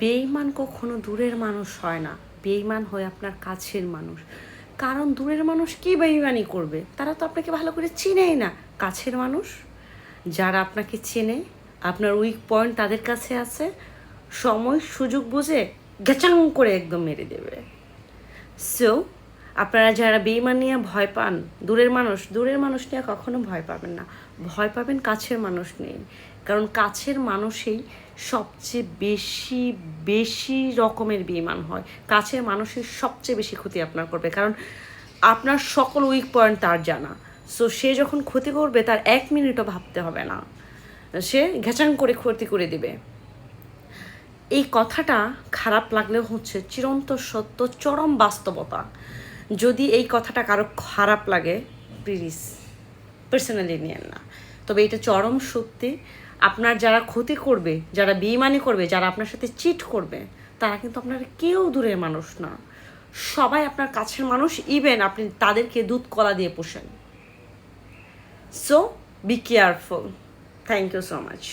বেঈমান কখনো দূরের মানুষ হয় না, বেঈমান হয় আপনার কাছের মানুষ। কারণ দূরের মানুষ কি বেঈমানি করবে, তারা তো আপনাকে ভালো করে চিনেই না। কাছের মানুষ যারা আপনাকে চেনে, আপনার উইক পয়েন্ট তাদের কাছে আছে, সময় সুযোগ বুঝে গ্যাচাং করে একদম মেরে দেবে। সো আপনারা যারা বেঈমান নিয়ে ভয় পান, দূরের মানুষ নিয়ে কখনো ভয় পাবেন না, ভয় পাবেন কাছের মানুষ নিয়ে। কারণ কাছের মানুষই সবচেয়ে বেশি বেশি রকমের বেঈমান হয়। কাছের মানুষের সবচেয়ে বেশি ক্ষতি আপনার করবে, কারণ আপনার সকল উইক পয়েন্ট তার জানা। সো সে যখন ক্ষতি করবে তার 1 মিনিটও ভাবতে হবে না, সে ঘেচাং করে ক্ষতি করে দিবে। এই কথাটা খারাপ লাগলেও হচ্ছে চিরন্ত সত্য, চরম বাস্তবতা। যদি এই কথাটা কারো খারাপ লাগে, প্লিজ পার্সোনালি নিয়েন না, তবে এটা চরম সত্যি। আপনার যারা ক্ষতি করবে, যারা বেঈমানি করবে, যারা আপনার সাথে চিট করবে, তারা কিন্তু আপনার কেউ দূরের মানুষ না, সবাই আপনার কাছের মানুষ। ইভেন আপনি তাদেরকে দুধ কলা দিয়ে পোষেন। So be careful. Thank you so much.